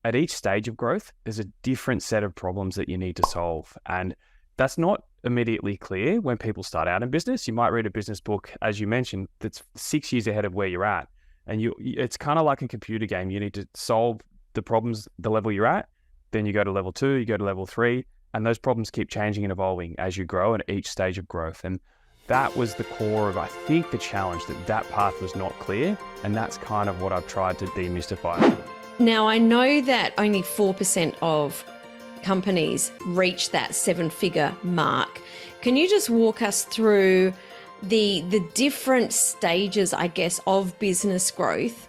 at each stage of growth, there's a different set of problems that you need to solve. And that's not immediately clear when people start out in business. You might read a business book, as you mentioned, that's 6 years ahead of where you're at. And it's kind of like a computer game. You need to solve the problems, the level you're at. Then you go to level 2, you go to level 3, and those problems keep changing and evolving as you grow at each stage of growth. And that was the core of, I think, the challenge, that path was not clear. And that's kind of what I've tried to demystify. Now, I know that only 4% of companies reach that 7-figure mark. Can you just walk us through the different stages, I guess, of business growth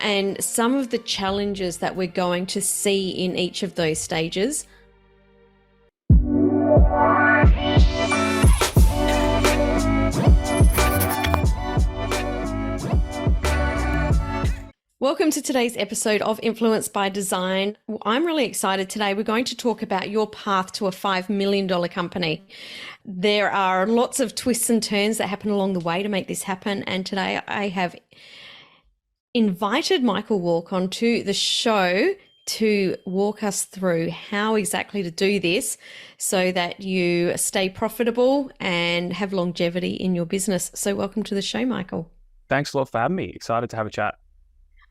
and some of the challenges that we're going to see in each of those stages? Welcome to today's episode of Influence by Design. I'm really excited today. We're going to talk about your path to a $5 million company. There are lots of twists and turns that happen along the way to make this happen. And today I have invited Michael Wark onto the show to walk us through how exactly to do this so that you stay profitable and have longevity in your business. So welcome to the show, Michael. Thanks a lot for having me. Excited to have a chat.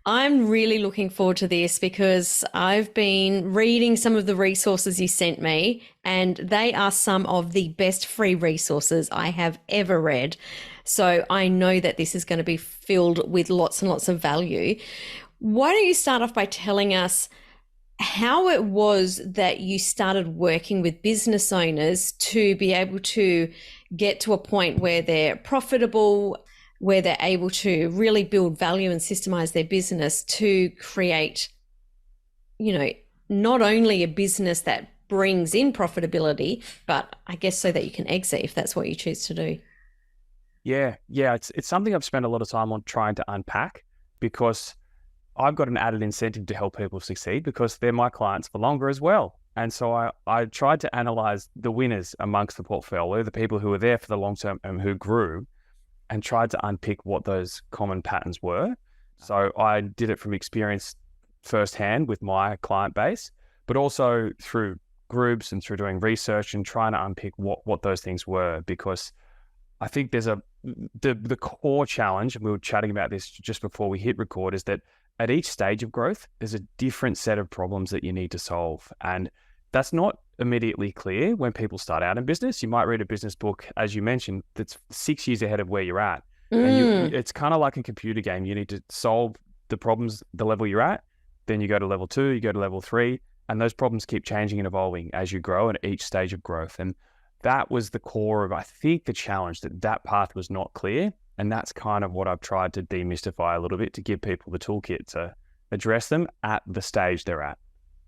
I'm really looking forward to this because I've been reading some of the resources you sent me, and they are some of the best free resources I have ever read. So I know that this is going to be filled with lots and lots of value. Why don't you start off by telling us how it was that you started working with business owners to be able to get to a point where they're profitable, where they're able to really build value and systemize their business to create, not only a business that brings in profitability, but I guess so that you can exit if that's what you choose to do. Yeah. It's something I've spent a lot of time on trying to unpack, because I've got an added incentive to help people succeed because they're my clients for longer as well. And so I tried to analyze the winners amongst the portfolio, the people who were there for the long term and who grew, and tried to unpick what those common patterns were. So I did it from experience firsthand with my client base, but also through groups and through doing research and trying to unpick what those things were, because I think there's the core challenge, and we were chatting about this just before we hit record, is that at each stage of growth, there's a different set of problems that you need to solve. And that's not immediately clear when people start out in business. You might read a business book, as you mentioned, that's 6 years ahead of where you're at. And it's kind of like a computer game. You need to solve the problems, the level you're at. Then you go to level 2, you go to level 3, and those problems keep changing and evolving as you grow at each stage of growth. And that was the core of, I think, the challenge, that path was not clear. And that's kind of what I've tried to demystify a little bit to give people the toolkit to address them at the stage they're at.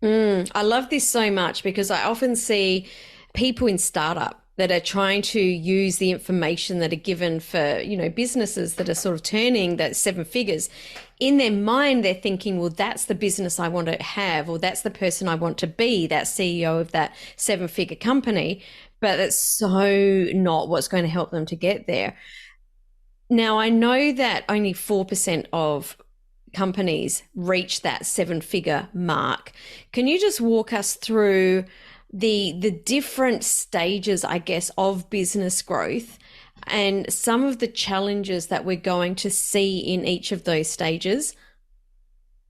I love this so much because I often see people in startup that are trying to use the information that are given for, businesses that are sort of turning that 7 figures. In their mind, they're thinking, well, that's the business I want to have, or that's the person I want to be, that CEO of that 7-figure company. But that's so not what's going to help them to get there. Now, I know that only 4% of companies reach that 7-figure mark. Can you just walk us through the different stages, I guess, of business growth and some of the challenges that we're going to see in each of those stages?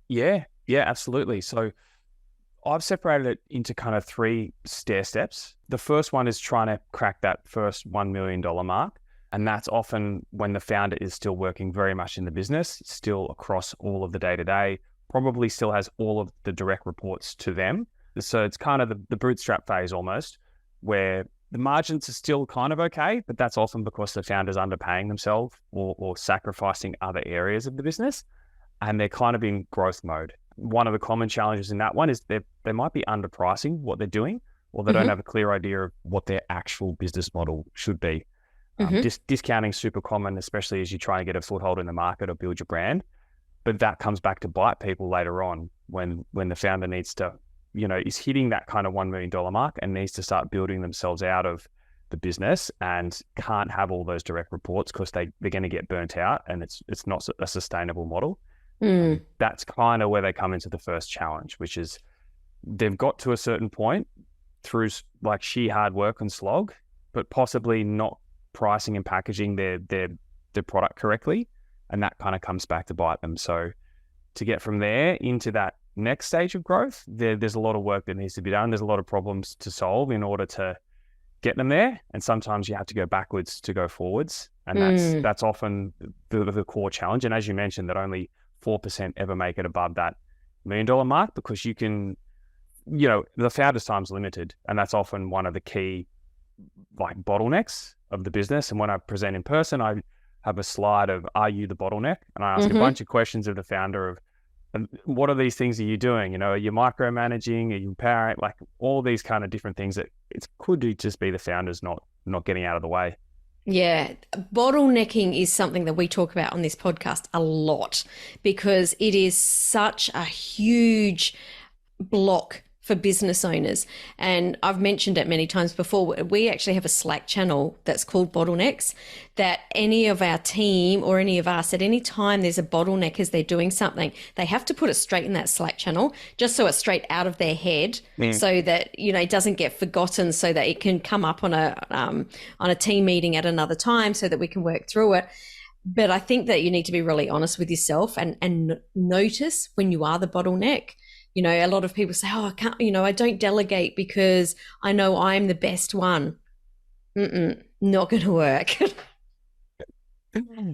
Yeah, absolutely. So I've separated it into kind of 3 stair steps. The first one is trying to crack that first $1 million mark. And that's often when the founder is still working very much in the business, still across all of the day-to-day, probably still has all of the direct reports to them. So it's kind of the bootstrap phase almost, where the margins are still kind of okay, but that's often because the founder's underpaying themselves or sacrificing other areas of the business, and they're kind of in growth mode. One of the common challenges in that one is they might be underpricing what they're doing, or they don't have a clear idea of what their actual business model should be. Discounting super common, especially as you try and get a foothold in the market or build your brand. But that comes back to bite people later on when the founder needs to, is hitting that kind of $1 million mark and needs to start building themselves out of the business and can't have all those direct reports because they're going to get burnt out and it's not a sustainable model. That's kind of where they come into the first challenge, which is they've got to a certain point through like sheer hard work and slog, but possibly not pricing and packaging their product correctly. And that kind of comes back to bite them. So to get from there into that next stage of growth, there's a lot of work that needs to be done. There's a lot of problems to solve in order to get them there. And sometimes you have to go backwards to go forwards. And that's often the core challenge. And as you mentioned, that only 4% ever make it above that $1 million mark, because you can, the founder's time's limited. And that's often one of the key like bottlenecks of the business. And when I present in person, I have a slide of, are you the bottleneck? And I ask a bunch of questions of the founder of, what are these things are you doing? Are you micromanaging? Are you empowering? Like all these kind of different things that it could just be the founders not getting out of the way. Yeah, bottlenecking is something that we talk about on this podcast a lot, because it is such a huge block for business owners. And I've mentioned it many times before. We actually have a Slack channel that's called Bottlenecks, that any of our team or any of us, at any time there's a bottleneck as they're doing something, they have to put it straight in that Slack channel, just so it's straight out of their head, so that, it doesn't get forgotten, so that it can come up on a team meeting at another time so that we can work through it. But I think that you need to be really honest with yourself and notice when you are the bottleneck. A lot of people say, oh, I can't, I don't delegate because I know I'm the best one. Not going to work.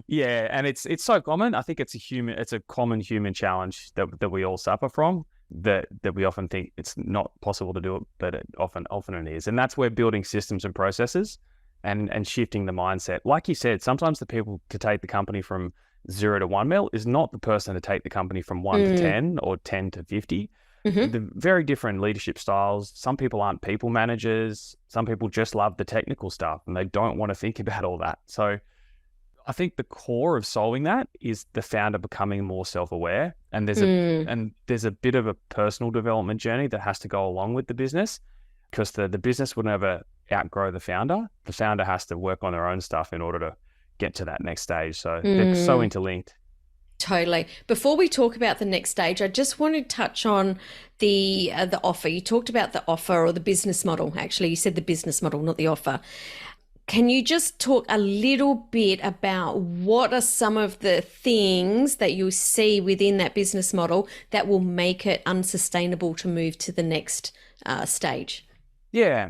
Yeah. And it's so common. I think it's a common human challenge that we all suffer from, that we often think it's not possible to do it, but it often it is. And that's where building systems and processes and shifting the mindset. Like you said, sometimes the people to take the company from 0 to 1 mil is not the person to take the company from 1 to 10 or 10 to 50. The very different leadership styles. Some people aren't people managers. Some people just love the technical stuff and they don't want to think about all that. So I think the core of solving that is the founder becoming more self-aware. And there's a bit of a personal development journey that has to go along with the business, because the business will never outgrow the founder. The founder has to work on their own stuff in order to get to that next stage. So they're so interlinked. Totally. Before we talk about the next stage, I just want to touch on the offer. You talked about the offer or the business model. Actually, you said the business model, not the offer. Can you just talk a little bit about what are some of the things that you see within that business model that will make it unsustainable to move to the next stage? Yeah.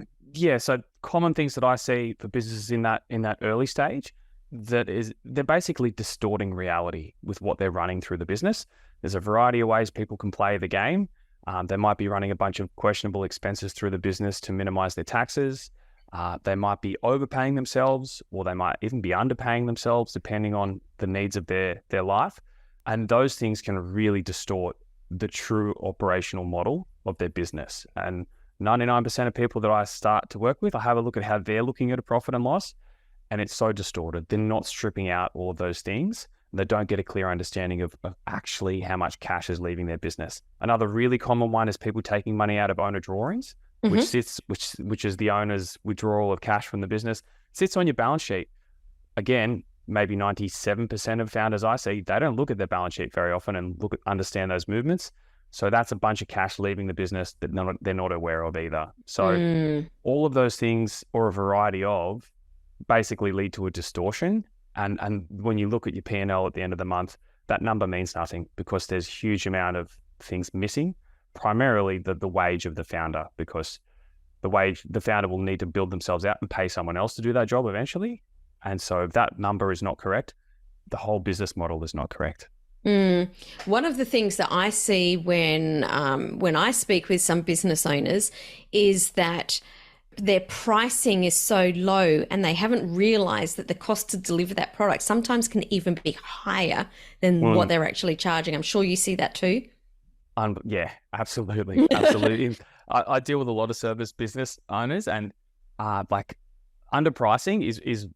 So common things that I see for businesses in that early stage, they're basically distorting reality with what they're running through the business. There's a variety of ways people can play the game. They might be running a bunch of questionable expenses through the business to minimize their taxes. They might be overpaying themselves, or they might even be underpaying themselves, depending on the needs of their life. And those things can really distort the true operational model of their business. And 99% of people that I start to work with, I have a look at how they're looking at a profit and loss, and it's so distorted. They're not stripping out all of those things. They don't get a clear understanding of actually how much cash is leaving their business. Another really common one is people taking money out of owner drawings, which is the owner's withdrawal of cash from the business, sits on your balance sheet. Again, maybe 97% of founders I see, they don't look at their balance sheet very often and understand those movements. So that's a bunch of cash leaving the business that they're not aware of either. So all of those things, or a variety of, basically lead to a distortion. And when you look at your P&L at the end of the month, that number means nothing, because there's a huge amount of things missing, primarily the wage of the founder, because the founder will need to build themselves out and pay someone else to do that job eventually. And so if that number is not correct, the whole business model is not correct. One of the things that I see when I speak with some business owners is that their pricing is so low and they haven't realized that the cost to deliver that product sometimes can even be higher than what they're actually charging. I'm sure you see that too. Yeah, absolutely. Absolutely. I deal with a lot of service business owners, and like underpricing is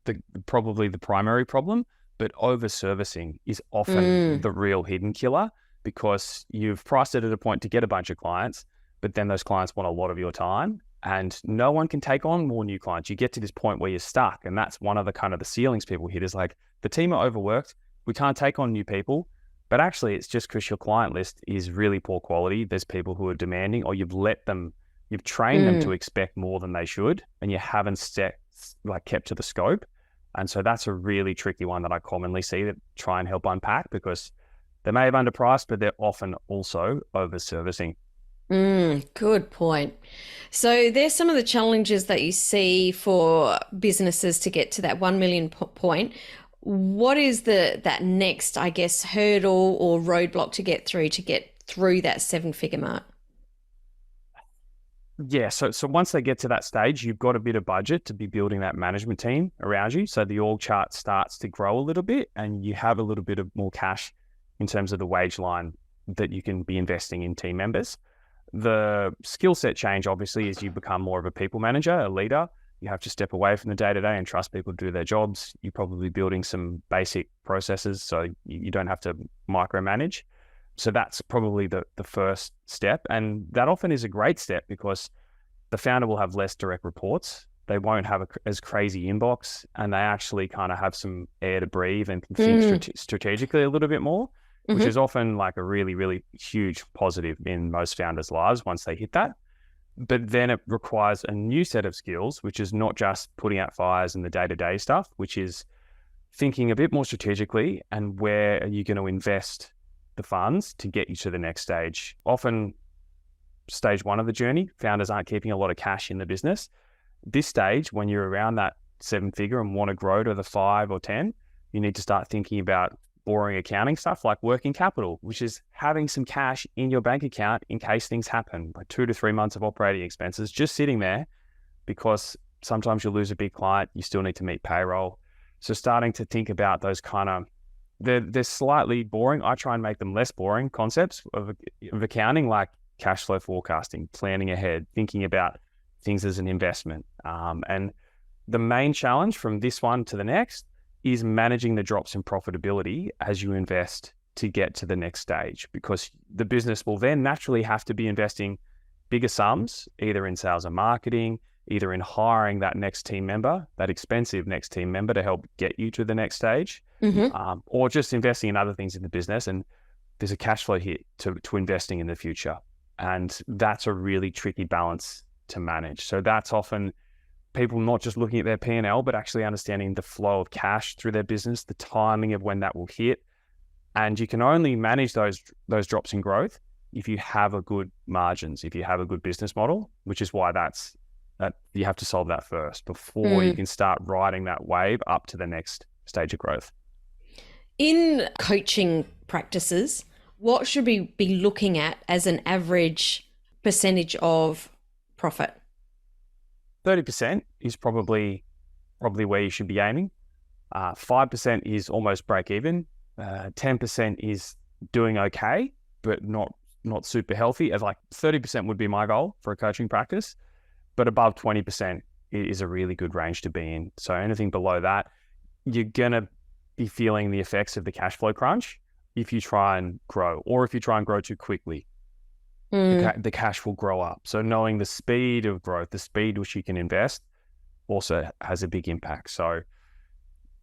probably the primary problem, but over servicing is often the real hidden killer, because you've priced it at a point to get a bunch of clients, but then those clients want a lot of your time. And no one can take on more new clients. You get to this point where you're stuck. And that's one of the ceilings people hit, is like, the team are overworked. We can't take on new people. But actually, it's just because your client list is really poor quality. There's people who are demanding, or you've trained them to expect more than they should, and you haven't kept to the scope. And so that's a really tricky one that I commonly see that try and help unpack, because they may have underpriced, but they're often also over-servicing. Good point. So there's some of the challenges that you see for businesses to get to that 1 million point. What is that next, I guess, hurdle or roadblock to get through that seven-figure mark? Yeah, so once they get to that stage, you've got a bit of budget to be building that management team around you. So the org chart starts to grow a little bit, and you have a little bit of more cash in terms of the wage line that you can be investing in team members. The skill set change, obviously, as you become more of a people manager, a leader. You have to step away from the day-to-day and trust people to do their jobs. You're probably building some basic processes so you don't have to micromanage. So that's probably the first step. And that often is a great step because the founder will have less direct reports. They won't have as crazy inbox, and they actually kind of have some air to breathe and can think strategically a little bit more, which is often like a really, really huge positive in most founders' lives once they hit that. But then it requires a new set of skills, which is not just putting out fires and the day-to-day stuff, which is thinking a bit more strategically and where are you going to invest the funds to get you to the next stage. Often stage one of the journey, founders aren't keeping a lot of cash in the business. This stage, when you're around that 7-figure and want to grow to the 5 or 10, you need to start thinking about boring accounting stuff like working capital, which is having some cash in your bank account in case things happen, like 2 to 3 months of operating expenses just sitting there, because sometimes you'll lose a big client, you still need to meet payroll. So starting to think about those kind of, they're slightly boring. I try and make them less boring concepts of accounting, like cash flow forecasting, planning ahead, thinking about things as an investment. And the main challenge from this one to the next is managing the drops in profitability as you invest to get to the next stage, because the business will then naturally have to be investing bigger sums, either in sales and marketing, either in hiring that next team member, that expensive next team member to help get you to the next stage, or just investing in other things in the business. And there's a cash flow hit to investing in the future. And that's a really tricky balance to manage. So that's often people not just looking at their P&L, but actually understanding the flow of cash through their business, the timing of when that will hit. And you can only manage those drops in growth if you have a good margins, if you have a good business model, which is why that you have to solve that first before you can start riding that wave up to the next stage of growth. In coaching practices, what should we be looking at as an average percentage of profit? 30% is probably where you should be aiming. 5% is almost break even. 10% is doing okay, but not super healthy. As like 30% would be my goal for a coaching practice, but above 20% is a really good range to be in. So anything below that, you're going to be feeling the effects of the cash flow crunch if you try and grow, or if you try and grow too quickly. The cash will grow up. So knowing the speed of growth, the speed which you can invest, also has a big impact. So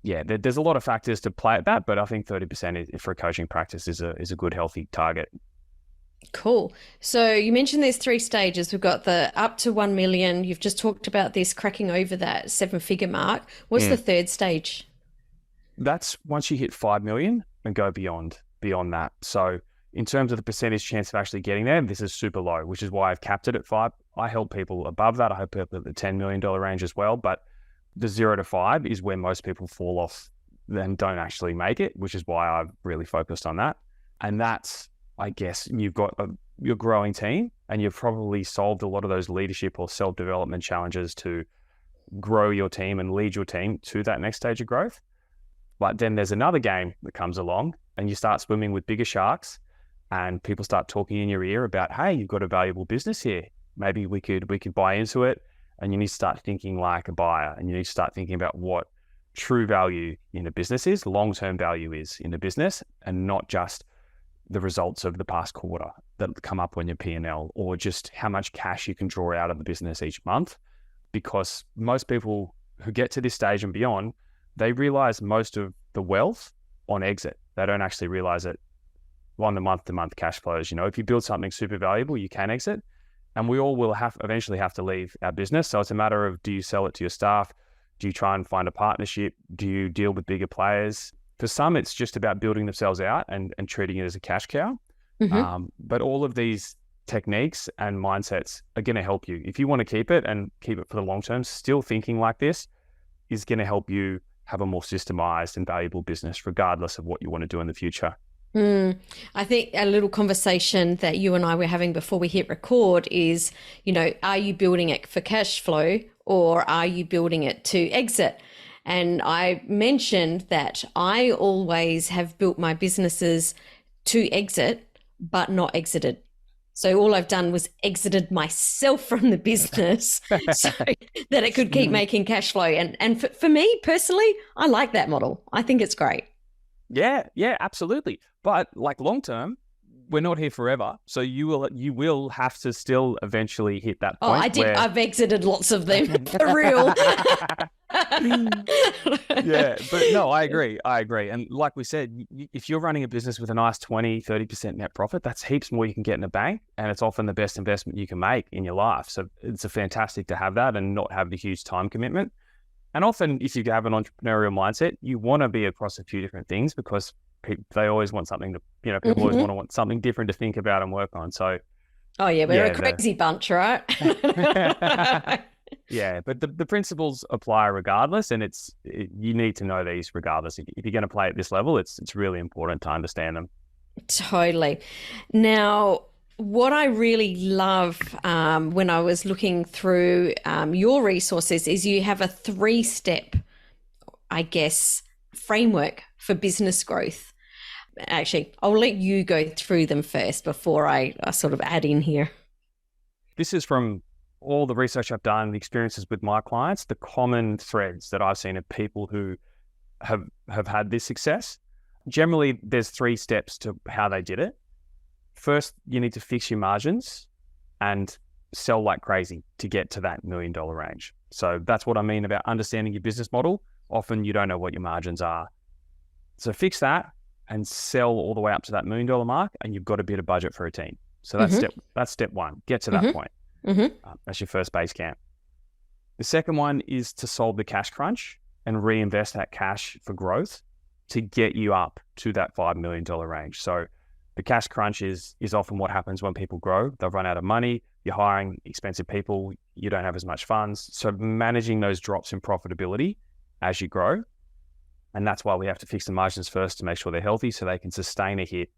yeah, there's a lot of factors to play at that, but I think 30% for a coaching practice is a good, healthy target. Cool. So you mentioned there's 3 stages. We've got the up to 1 million. You've just talked about this cracking over that 7-figure mark. What's the third stage? That's once you hit 5 million and go beyond that. So in terms of the percentage chance of actually getting there, this is super low, which is why I've capped it at 5. I help people above that. I help people at the $10 million range as well. But the 0 to 5 is where most people fall off and don't actually make it, which is why I've really focused on that. And that's, I guess, you've got your growing team, and you've probably solved a lot of those leadership or self-development challenges to grow your team and lead your team to that next stage of growth. But then there's another game that comes along, and you start swimming with bigger sharks, and people start talking in your ear about, hey, you've got a valuable business here. Maybe we could buy into it. And you need to start thinking like a buyer, and you need to start thinking about what true value in a business is, long-term value is in a business, and not just the results of the past quarter that come up on your P&L, or just how much cash you can draw out of the business each month. Because most people who get to this stage and beyond, they realize most of the wealth on exit. They don't actually realize it on the month-to-month cash flows. If you build something super valuable, you can exit, and we all will eventually have to leave our business. So it's a matter of, do you sell it to your staff? Do you try and find a partnership? Do you deal with bigger players? For some, it's just about building themselves out and treating it as a cash cow. But all of these techniques and mindsets are going to help you. If you want to keep it and keep it for the long term, still thinking like this is going to help you have a more systemized and valuable business, regardless of what you want to do in the future. I think a little conversation that you and I were having before we hit record is, are you building it for cash flow or are you building it to exit? And I mentioned that I always have built my businesses to exit, but not exited. So all I've done was exited myself from the business so that it could keep making cash flow. And for me personally, I like that model. I think it's great. Yeah, absolutely. But like long term, we're not here forever. So you will have to still eventually hit that point. Oh, I did. I've exited lots of them for real. Yeah, but no, I agree. And like we said, if you're running a business with a nice 20, 30% net profit, that's heaps more you can get in a bank. And it's often the best investment you can make in your life. So it's fantastic to have that and not have the huge time commitment. And often if you have an entrepreneurial mindset, you want to be across a few different things because they always want something to, people always want something different to think about and work on. So, oh yeah, we're a crazy bunch, right? Yeah, but the principles apply regardless, and you need to know these regardless. If you're going to play at this level, it's really important to understand them. Totally. Now, what I really love when I was looking through your resources is you have a 3-step, I guess, framework for business growth. Actually, I'll let you go through them first before I sort of add in here. This is from all the research I've done, the experiences with my clients, the common threads that I've seen of people who have had this success. Generally, there's 3 steps to how they did it. First, you need to fix your margins and sell like crazy to get to that $1 million range. So that's what I mean about understanding your business model. Often you don't know what your margins are. So fix that and sell all the way up to that $1 million mark, and you've got a bit of budget for a team. So that's step 1. Get to that point. That's your first base camp. The second one is to solve the cash crunch and reinvest that cash for growth to get you up to that $5 million range. So the cash crunch is often what happens when people grow. They'll run out of money. You're hiring expensive people. You don't have as much funds. So managing those drops in profitability as you grow. And that's why we have to fix the margins first to make sure they're healthy so they can sustain a hit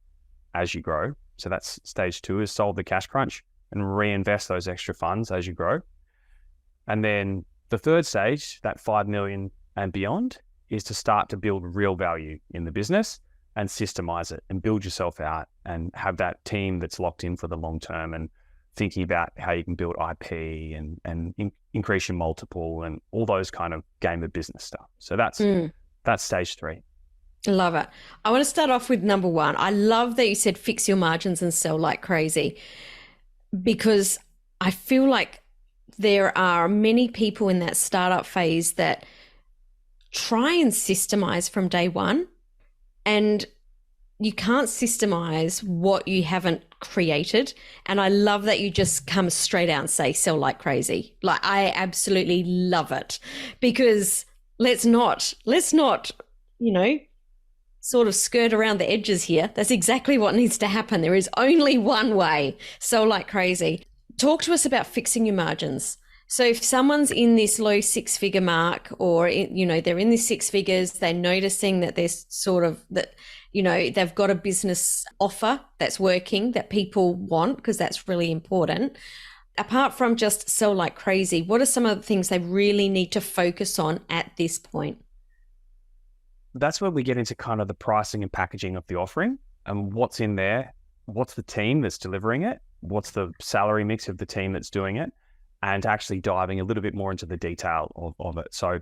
as you grow. So that's stage 2, is solve the cash crunch and reinvest those extra funds as you grow. And then the third stage, that 5 million and beyond, is to start to build real value in the business and systemize it and build yourself out and have that team that's locked in for the long term and thinking about how you can build IP and increase your multiple and all those kind of game of business stuff. So that's stage 3. Love it. I want to start off with number 1. I love that you said fix your margins and sell like crazy, because I feel like there are many people in that startup phase that try and systemize from day one, and you can't systemize what you haven't created. And I love that you just come straight out and say, sell like crazy. Like, I absolutely love it, because let's not, sort of skirt around the edges here. That's exactly what needs to happen. There is only one way. Sell like crazy. Talk to us about fixing your margins. So if someone's in this low 6-figure mark, or, they're in the 6 figures, they're noticing that there's sort of that, they've got a business offer that's working, that people want, because that's really important. Apart from just sell like crazy, what are some of the things they really need to focus on at this point? That's where we get into kind of the pricing and packaging of the offering and what's in there, what's the team that's delivering it, what's the salary mix of the team that's doing it, and actually diving a little bit more into the detail of it. So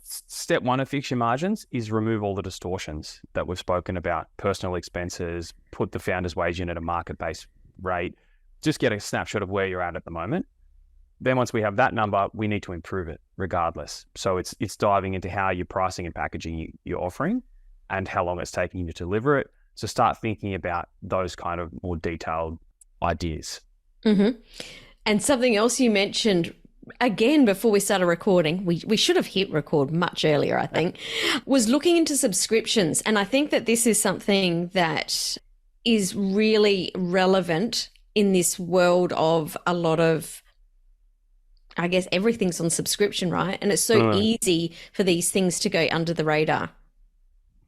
step 1 of fix your margins is remove all the distortions that we've spoken about, personal expenses, put the founder's wage in at a market-based rate, just get a snapshot of where you're at the moment. Then once we have that number, we need to improve it regardless. So it's diving into how you're pricing and packaging your offering and how long it's taking you to deliver it. So start thinking about those kind of more detailed ideas. Mm-hmm. And something else you mentioned again before we started recording, we should have hit record much earlier, I think, was looking into subscriptions. And I think that this is something that is really relevant in this world of a lot of, I guess, everything's on subscription, right? And it's so easy for these things to go under the radar.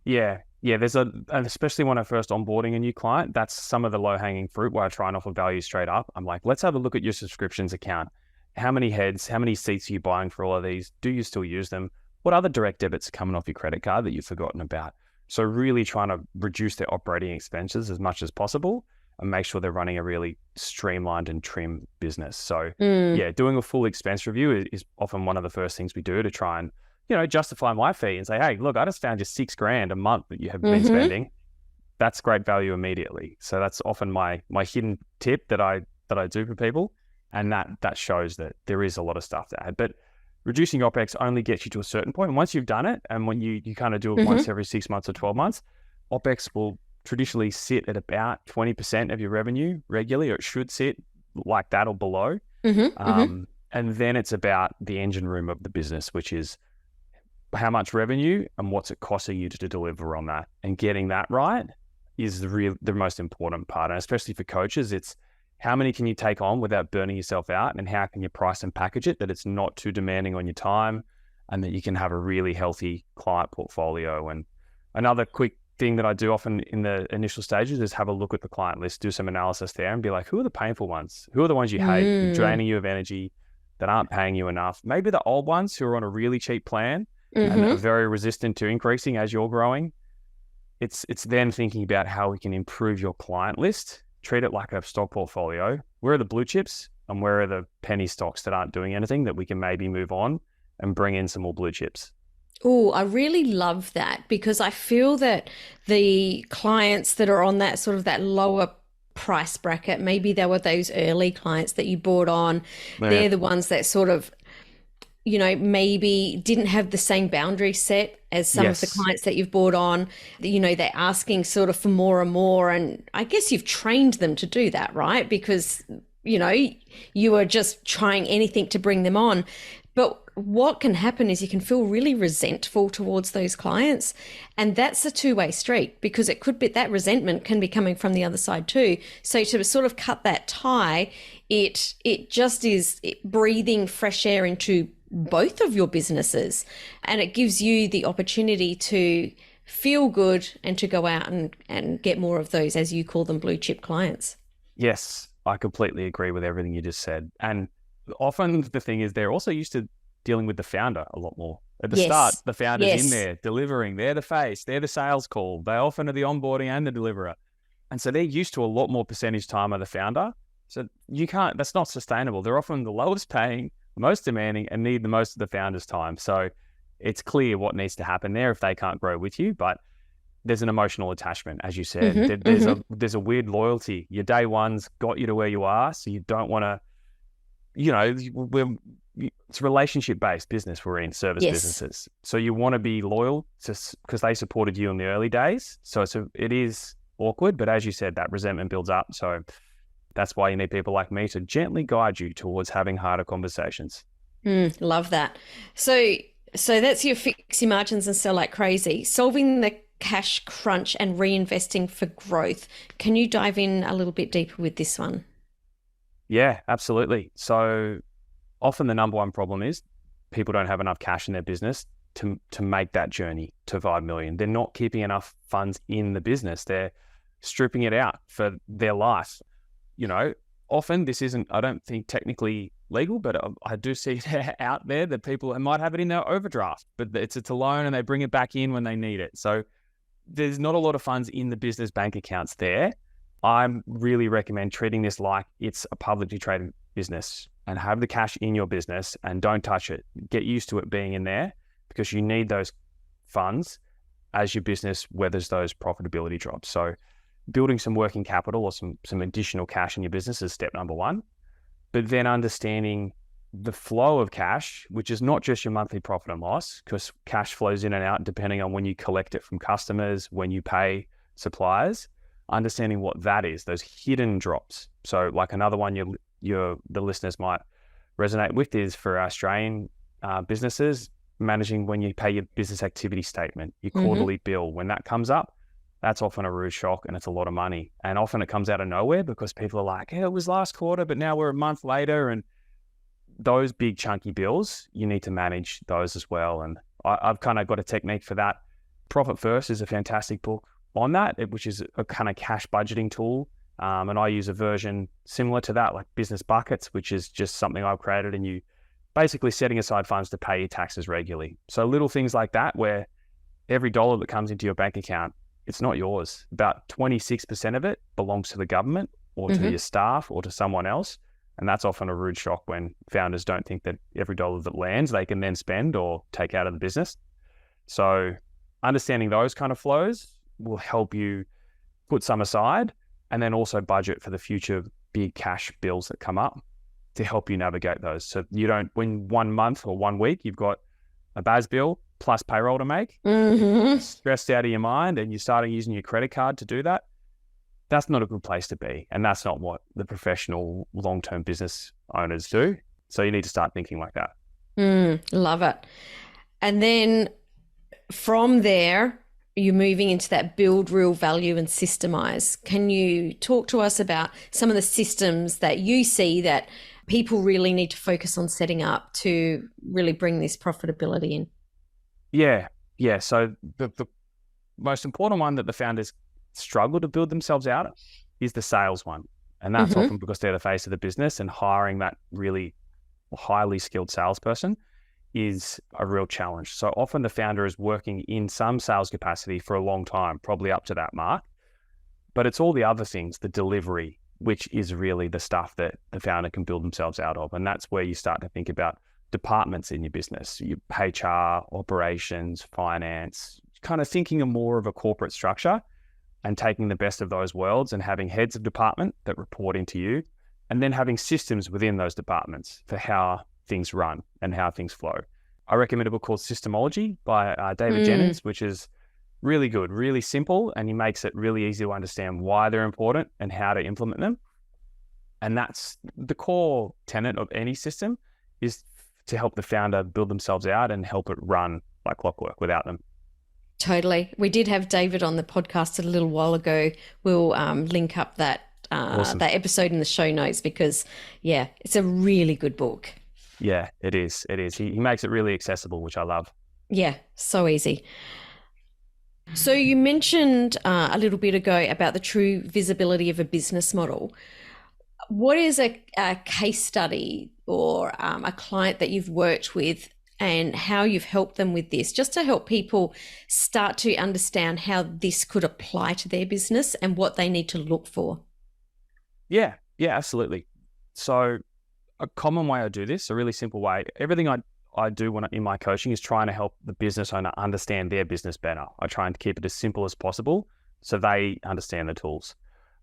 Yeah. Yeah. And especially when I first onboarding a new client, that's some of the low hanging fruit where I try and offer value straight up. I'm like, let's have a look at your subscriptions account. How many heads, how many seats are you buying for all of these? Do you still use them? What other direct debits are coming off your credit card that you've forgotten about? So really trying to reduce their operating expenses as much as possible and make sure they're running a really streamlined and trim business. So yeah, doing a full expense review is often one of the first things we do to try and, justify my fee and say, hey, look, I just found you $6,000 a month that you have been spending. That's great value immediately. So that's often my hidden tip that I do for people. And that shows that there is a lot of stuff to add. But reducing OPEX only gets you to a certain point. And once you've done it, and when you kind of do it once every 6 months or 12 months, OPEX will traditionally sit at about 20% of your revenue regularly, or it should sit like that or below. And then it's about the engine room of the business, which is how much revenue and what's it costing you to deliver on that. And getting that right is the most important part. And especially for coaches, it's how many can you take on without burning yourself out, and how can you price and package it that it's not too demanding on your time and that you can have a really healthy client portfolio. And another quick thing that I do often in the initial stages is have a look at the client list, do some analysis there and be like, who are the painful ones? Who are the ones you hate, draining you of energy, that aren't paying you enough? Maybe the old ones who are on a really cheap plan and are very resistant to increasing as you're growing. It's then thinking about how we can improve your client list. Treat it like a stock portfolio. Where are the blue chips and where are the penny stocks that aren't doing anything that we can maybe move on and bring in some more blue chips? Oh, I really love that, because I feel that the clients that are on that sort of that lower price bracket, maybe they were those early clients that you bought on. They're the ones that sort of, maybe didn't have the same boundary set as some of the clients that you've brought on. They're asking sort of for more and more. And I guess you've trained them to do that, right? Because, you are just trying anything to bring them on. But what can happen is you can feel really resentful towards those clients. And that's a two-way street, because it could be that resentment can be coming from the other side too. So to sort of cut that tie, it just is breathing fresh air into both of your businesses, and it gives you the opportunity to feel good and to go out and get more of those, as you call them, blue chip clients. Yes, I completely agree with everything you just said. And often the thing is they're also used to dealing with the founder a lot more. At the start, the founder's in there delivering. They're the face. They're the sales call. They often are the onboarding and the deliverer. And so they're used to a lot more percentage time of the founder. So that's not sustainable. They're often the lowest paying, most demanding, and need the most of the founder's time. So it's clear what needs to happen there if they can't grow with you. But there's an emotional attachment, as you said. There's a weird loyalty. Your day one's got you to where you are, so you don't want to, it's relationship-based business we're in, service businesses. So you want to be loyal because they supported you in the early days. So it is awkward, but as you said, that resentment builds up. So that's why you need people like me to gently guide you towards having harder conversations. Love that. So that's your fix your margins and sell like crazy. Solving the cash crunch and reinvesting for growth. Can you dive in a little bit deeper with this one? Yeah, absolutely. So often the number one problem is people don't have enough cash in their business to make that journey to 5 million. They're not keeping enough funds in the business. They're stripping it out for their life. Often this isn't, I don't think, technically legal, but I do see it out there that people might have it in their overdraft, but it's a loan and they bring it back in when they need it. So there's not a lot of funds in the business bank accounts there. I really recommend treating this like it's a publicly traded business and have the cash in your business and don't touch it. Get used to it being in there because you need those funds as your business weathers those profitability drops. So building some working capital or some additional cash in your business is step number one. But then understanding the flow of cash, which is not just your monthly profit and loss, because cash flows in and out depending on when you collect it from customers, when you pay suppliers, understanding what that is, those hidden drops. So like another one the listeners might resonate with is for Australian businesses, managing when you pay your business activity statement, your quarterly bill. When that comes up, that's often a rude shock and it's a lot of money. And often it comes out of nowhere because people are like, yeah, it was last quarter, but now we're a month later. And those big chunky bills, you need to manage those as well. And I've kind of got a technique for that. Profit First is a fantastic book on that, which is a kind of cash budgeting tool. And I use a version similar to that, like Business Buckets, which is just something I've created, and you basically setting aside funds to pay your taxes regularly. So little things like that, where every dollar that comes into your bank account, it's not yours. About 26% of it belongs to the government or to your staff or to someone else. And that's often a rude shock when founders don't think that every dollar that lands, they can then spend or take out of the business. So understanding those kind of flows will help you put some aside and then also budget for the future big cash bills that come up to help you navigate those. So you don't, when 1 month or 1 week, you've got a BAS bill plus payroll to make, stressed out of your mind, and you're starting using your credit card to do that. That's not a good place to be. And that's not what the professional long-term business owners do. So you need to start thinking like that. Love it. And then from there, you're moving into that build real value and systemize. Can you talk to us about some of the systems that you see that people really need to focus on setting up to really bring this profitability in? Yeah. So the most important one that the founders struggle to build themselves out of is the sales one. And that's often because they're the face of the business, and hiring that really highly skilled salesperson is a real challenge. So often the founder is working in some sales capacity for a long time, probably up to that mark. But it's all the other things, the delivery, which is really the stuff that the founder can build themselves out of. And that's where you start to think about departments in your business, your HR, operations, finance, kind of thinking of more of a corporate structure and taking the best of those worlds and having heads of department that report into you, and then having systems within those departments for how things run and how things flow. I recommend a book called Systemology by David Jennings, which is really good, really simple, and he makes it really easy to understand why they're important and how to implement them. And that's the core tenet of any system, is to help the founder build themselves out and help it run like clockwork without them. Totally. We did have David on the podcast a little while ago. We'll link up that Awesome. that episode in the show notes because, yeah, it's a really good book. Yeah, it is. It is. He makes it really accessible, which I love. Yeah, so easy. So you mentioned a little bit ago about the true visibility of a business model. What is a case study or a client that you've worked with and how you've helped them with this, just to help people start to understand how this could apply to their business and what they need to look for? Yeah, absolutely. So a common way I do this, a really simple way, everything I do in my coaching is trying to help the business owner understand their business better. I try and keep it as simple as possible so they understand the tools.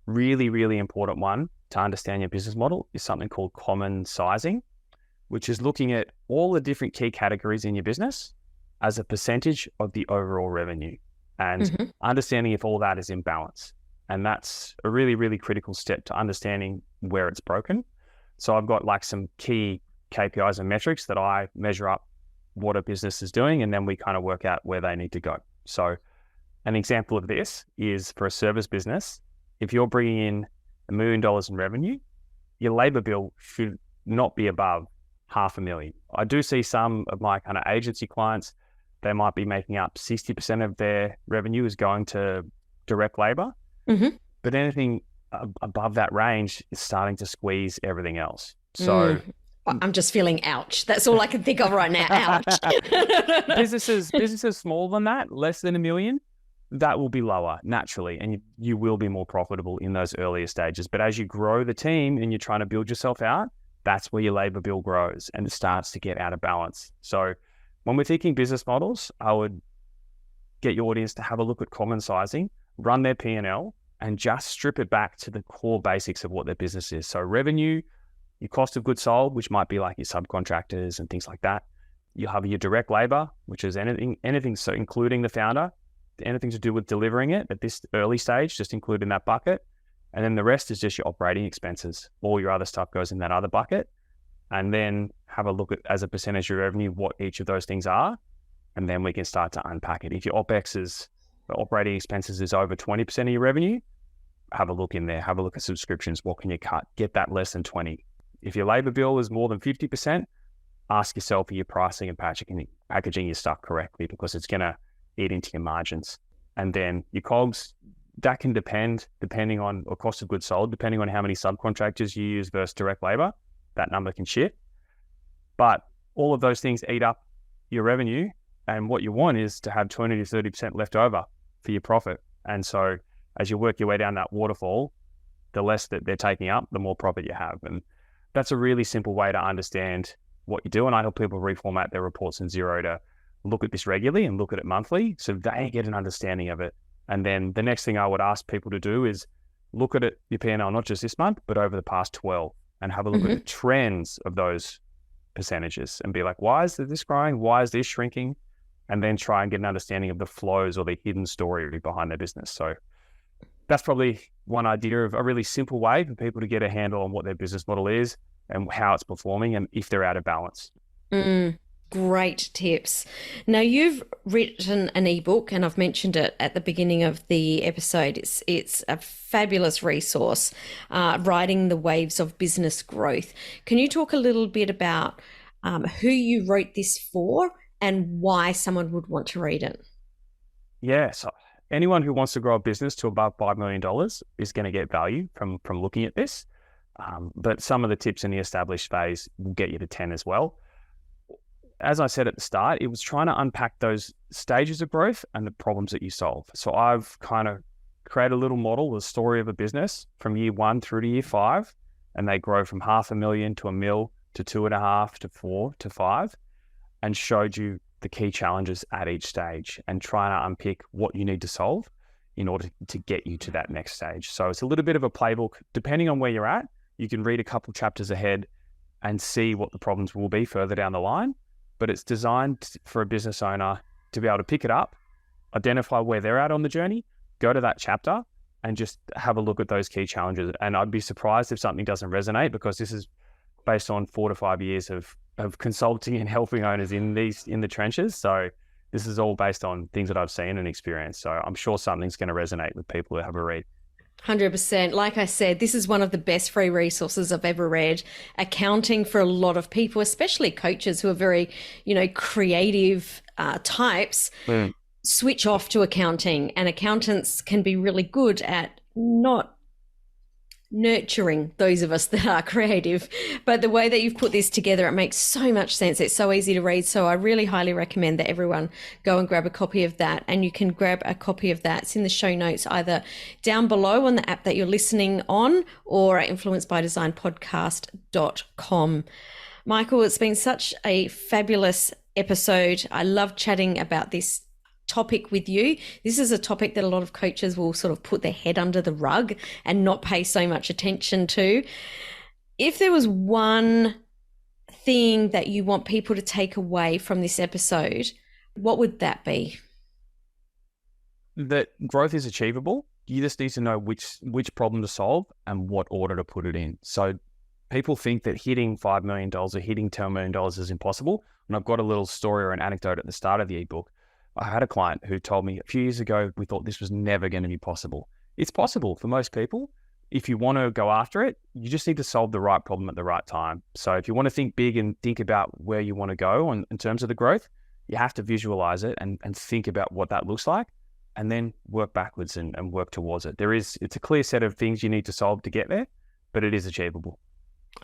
Really, really important one to understand your business model is something called common sizing, which is looking at all the different key categories in your business as a percentage of the overall revenue and understanding if all that is in balance. And that's a really, really critical step to understanding where it's broken. So I've got like some key KPIs and metrics that I measure up what a business is doing, and then we kind of work out where they need to go. So an example of this is for a service business. If you're bringing in $1 million in revenue, your labor bill should not be above $500,000. I do see some of my kind of agency clients, they might be making up 60% of their revenue is going to direct labor. But anything above that range is starting to squeeze everything else. So I'm just feeling ouch. That's all I can think of right now. Ouch. businesses smaller than that, less than $1 million, that will be lower naturally, and you will be more profitable in those earlier stages. But as you grow the team and you're trying to build yourself out, that's where your labor bill grows and it starts to get out of balance. So when we're thinking business models, I would get your audience to have a look at common sizing, run their P&L, and just strip it back to the core basics of what their business is. So revenue, your cost of goods sold, which might be like your subcontractors and things like that. You have your direct labor, which is anything, so including the founder, anything to do with delivering it at this early stage, just include in that bucket. And then the rest is just your operating expenses. All your other stuff goes in that other bucket. And then have a look at, as a percentage of revenue, what each of those things are. And then we can start to unpack it. If your the operating expenses is over 20% of your revenue, have a look in there. Have a look at subscriptions. What can you cut? Get that less than 20. If your labor bill is more than 50%, ask yourself, are you pricing and packaging your stuff correctly? Because it's going to eat into your margins. And then your COGS, that can depending on, or cost of goods sold, depending on how many subcontractors you use versus direct labor, that number can shift. But all of those things eat up your revenue. And what you want is to have 20 to 30% left over for your profit. And so as you work your way down that waterfall, the less that they're taking up, the more profit you have. And that's a really simple way to understand what you do. And I help people reformat their reports in Xero to look at this regularly and look at it monthly so they get an understanding of it. And then the next thing I would ask people to do is look at it, your P&L, not just this month, but over the past 12, and have a look at the trends of those percentages and be like, why is this growing? Why is this shrinking? And then try and get an understanding of the flows or the hidden story behind their business. So that's probably one idea of a really simple way for people to get a handle on what their business model is and how it's performing and if they're out of balance. Great tips. Now, you've written an ebook, and I've mentioned it at the beginning of the episode. It's a fabulous resource, Riding the Waves of Business Growth. Can you talk a little bit about who you wrote this for and why someone would want to read it? Yeah, so anyone who wants to grow a business to above $5 million is going to get value from looking at this. But some of the tips in the established phase will get you to 10 as well. As I said at the start, it was trying to unpack those stages of growth and the problems that you solve. So I've kind of created a little model, the story of a business from year 1 through to year 5, and they grow from $500,000 to $1 million to 2.5 to 4 to 5, and showed you the key challenges at each stage and trying to unpick what you need to solve in order to get you to that next stage. So it's a little bit of a playbook. Depending on where you're at, you can read a couple chapters ahead and see what the problems will be further down the line. But it's designed for a business owner to be able to pick it up, identify where they're at on the journey, go to that chapter and just have a look at those key challenges. And I'd be surprised if something doesn't resonate, because this is based on 4 to 5 years of consulting and helping owners in the trenches. So this is all based on things that I've seen and experienced. So I'm sure something's going to resonate with people who have a read. 100%. Like I said, this is one of the best free resources I've ever read. Accounting, for a lot of people, especially coaches who are very, creative types, switch off to accounting, and accountants can be really good at not nurturing those of us that are creative. But the way that you've put this together, it makes so much sense. It's so easy to read. So I really highly recommend that everyone go and grab a copy of that. And you can grab a copy of that. It's in the show notes, either down below on the app that you're listening on, or at influencedbydesignpodcast.com. Michael, it's been such a fabulous episode. I love chatting about this topic with you. This is a topic that a lot of coaches will sort of put their head under the rug and not pay so much attention to. If there was one thing that you want people to take away from this episode, what would that be? That growth is achievable. You just need to know which problem to solve and what order to put it in. So people think that hitting $5 million or hitting $10 million is impossible. And I've got a little story or an anecdote at the start of the ebook. I had a client who told me a few years ago, we thought this was never going to be possible. It's possible for most people. If you want to go after it, you just need to solve the right problem at the right time. So if you want to think big and think about where you want to go in terms of the growth, you have to visualize it and think about what that looks like, and then work backwards and work towards it. It's a clear set of things you need to solve to get there, but it is achievable.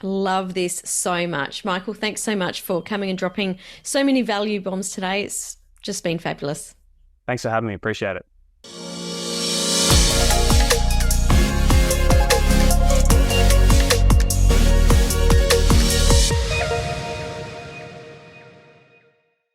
Love this so much. Michael, thanks so much for coming and dropping so many value bombs today. It's just been fabulous. Thanks for having me. Appreciate it.